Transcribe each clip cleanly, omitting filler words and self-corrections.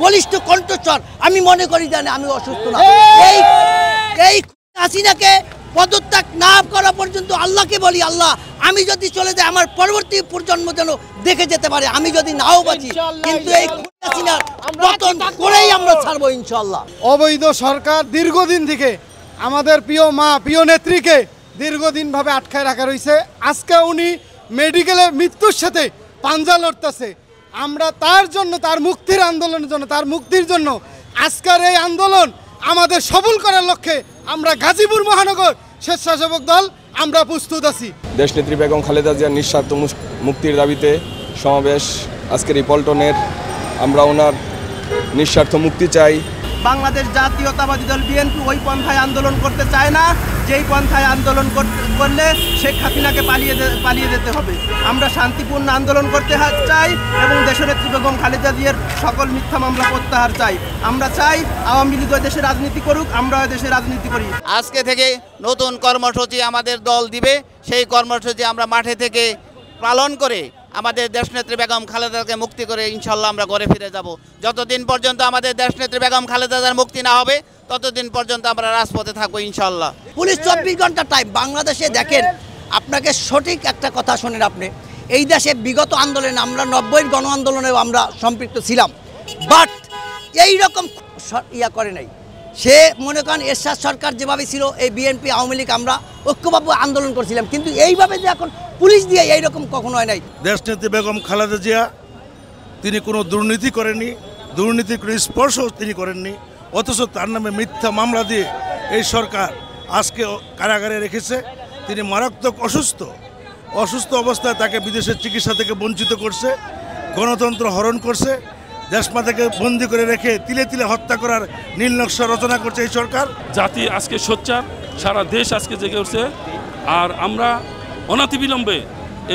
বলিষ্ঠ কণ্ঠস্বর আমি মনে করি জানি আমি অসুস্থ না। এই হাসিনাকে পদত্যাগ না করা পর্যন্ত আল্লাহকে বলি, আল্লাহ আমি যদি চলে যাই আমার পরবর্তী প্রজন্ম যেন দেখে যেতে পারে, আমি যদি নাও বাঁচি, কিন্তু এই হাসিনার পতন করেই আমরা ছাড়বো ইনশাআল্লাহ। অবৈধ সরকার দীর্ঘদিন থেকে আমাদের প্রিয় মা প্রিয় নেত্রীকে দীর্ঘদিনভাবে আটকায় রাখা রয়েছে। আজকে উনি মেডিকেলে মৃত্যুর সাথে পাঞ্জা লড়তেছে। আমরা তার জন্য, তার মুক্তির আন্দোলনের জন্য, তার মুক্তির জন্য আজকের এই আন্দোলন আমাদের সফল করার লক্ষ্যে আমরা গাজীপুর মহানগর স্বেচ্ছাসেবক দল আমরা প্রস্তুত আছি। দেশনেত্রী বেগম খালেদা জিয়ার নিঃস্বার্থ মুক্তির দাবিতে সমাবেশ আজকের এই পল্টনের। আমরা ওনার নিঃস্বার্থ মুক্তি চাই। বাংলাদেশ জাতীয়তাবাদী দল বিএনপি ওই পন্থায় আন্দোলন করতে চায় না যেই পন্থায় আন্দোলন করলে শেখ হাসিনাকে পালিয়ে যেতে হবে। আমরা শান্তিপূর্ণ আন্দোলন করতে চাই এবং দেশনেত্রী বেগম খালেদা জিয়ার সকল মিথ্যা মামলা প্রত্যাহার চাই। আমরা চাই আওয়ামী লীগ দেশে রাজনীতি করুক, আমরা দেশে রাজনীতি করি। আজকে থেকে নতুন কর্মসূচি আমাদের দল দিবে, সেই কর্মসূচি আমরা মাঠে থেকে পালন করে আমাদের দেশনেত্রী বেগম খালেদাকে মুক্তি করে ইনশাল্লাহ আমরা ঘরে ফিরে যাব। যতদিন পর্যন্ত আমাদের দেশনেত্রী বেগম খালেদার মুক্তি না হবে ততদিন পর্যন্ত আমরা রাজপথে থাকবো ইনশাল্লাহ। পুলিশ 24 ঘন্টা টাইম বাংলাদেশে দেখেন। আপনাকে সঠিক একটা কথা শোনেন, আপনি এই দেশে বিগত আন্দোলনে আমরা 90-এর গণ আন্দোলনেও আমরা সম্পৃক্ত ছিলাম, বাট এই রকম করে নাই। সে মনে করেন এরশাদ সরকার যেভাবে ছিল, এই বিএনপি আওয়ামী লীগ আমরা ঐক্যবদ্ধ আন্দোলন করছিলাম, কিন্তু এইভাবে যে এখন পুলিশ দিয়ে এইরকম কখনো হয় নাই। দেশনেত্রী বেগম খালেদা জিয়া তিনি কোনো দুর্নীতি করেননি, দুর্নীতির কোনো স্পর্শ তিনি করেননি, অথচ তার নামে মিথ্যা মামলা দিয়ে এই সরকার আজকে কারাগারে রেখেছে। তিনি মারাত্মক অসুস্থ অবস্থায় তাকে বিদেশের চিকিৎসা থেকে বঞ্চিত করছে, গণতন্ত্র হরণ করছে, দেশমাতাকে বন্দি করে রেখে তিলে তিলে হত্যা করার নীল নকশা রচনা করছে এই সরকার। জাতি আজকে সোচ্চার, সারা দেশ আজকে জেগে উঠছে। আর আমরা অনতিবিলম্বে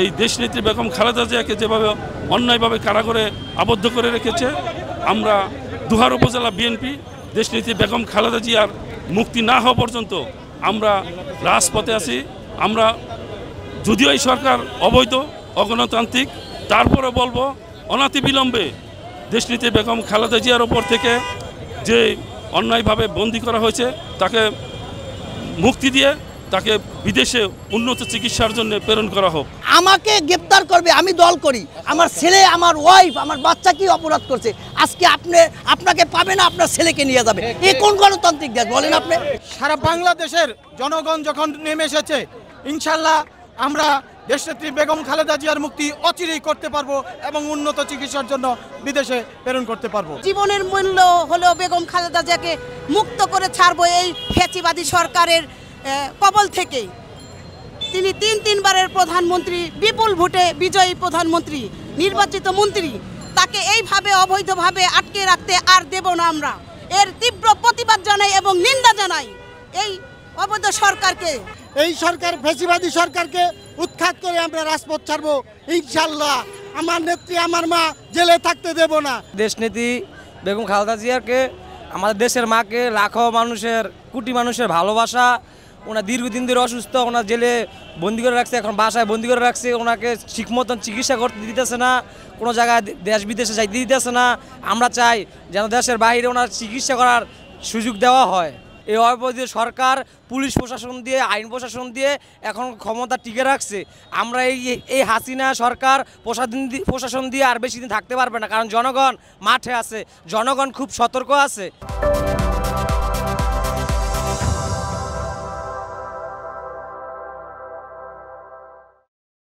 এই দেশনেত্রী বেগম খালেদা জিয়াকে যেভাবে অন্যায়ভাবে কারাগারে আবদ্ধ করে রেখেছে, আমরা দুহার উপজেলা বিএনপি দেশনেত্রী বেগম খালেদা জিয়ার মুক্তি না হওয়া পর্যন্ত আমরা রাজপথে আছি। আমরা যদিও এই সরকার অবৈধ অগণতান্ত্রিক, তারপরে বলবো অনতিবিলম্বে দেশনেত্রী বেগম খালেদা জিয়ার ওপর থেকে যে অন্যায়ভাবে বন্দী করা হয়েছে তাকে মুক্তি দিয়ে তাকে বিদেশে উন্নত চিকিৎসার জন্য প্রেরণ করা হোক। আমাকে গ্রেপ্তার করবে, আমি দল করি, আমার ছেলে, আমার ওয়াইফ, আমার বাচ্চা কি অপরাধ করছে, আজকে আপনাকে পাবে না, আপনার ছেলেকে নিয়ে যাবে। এই কোন গণতান্ত্রিক দেশ বলেন আপনি? সারা বাংলাদেশের জনগণ যখন নেমে এসেছে, ইনশাল্লাহ আমরা দেশনেত্রী বেগম খালেদা জিয়ার মুক্তি অচিরেই করতে পারবো এবং উন্নত চিকিৎসার জন্য বিদেশে প্রেরণ করতে পারবো। জীবনের মূল্য হলো বেগম খালেদা জিয়াকে মুক্ত করে ছাড়বো এই ফ্যাসিবাদী সরকারের কবল থেকে। তিনি তিনবারের প্রধানমন্ত্রী, বিপুল ভোটে বিজয়ী প্রধানমন্ত্রী, নির্বাচিত মন্ত্রী, তাকে এইভাবে অবৈধভাবে আটকে রাখতে আর দেব না। আমরা এর তীব্র প্রতিবাদ জানাই এবং নিন্দা জানাই এই অবৈধ সরকারকে। এই সরকার ফ্যাসিবাদী সরকারকে উৎখাত করে আমরা রাজপথ ছাড়বো ইনশাল্লাহ। আমার নেত্রী, আমার মা জেলে থাকতে দেব না। দেশনেত্রী বেগম খালেদা জিয়াকে, আমাদের দেশের মাকে লাখো মানুষের, কোটি মানুষের ভালোবাসা। ওনার দীর্ঘদিন ধরে অসুস্থ, ওনার জেলে বন্দি করে রাখছে, এখন বাসায় বন্দি করে রাখছে। ওনাকে ঠিক মতন চিকিৎসা করতে দিতেছে না, কোনো জায়গায় দেশ বিদেশে যাইতে দিতেছে না। আমরা চাই যেন দেশের বাইরে ওনার চিকিৎসা করার সুযোগ দেওয়া হয়। এই অবৈধ সরকার পুলিশ প্রশাসন দিয়ে, আইন প্রশাসন দিয়ে এখন ক্ষমতা টিকে রাখছে। আমরা এই হাসিনা সরকার প্রশাসন দিয়ে আর বেশি দিন থাকতে পারবে না, কারণ জনগণ মাঠে আছে, জনগণ খুব সতর্ক আছে।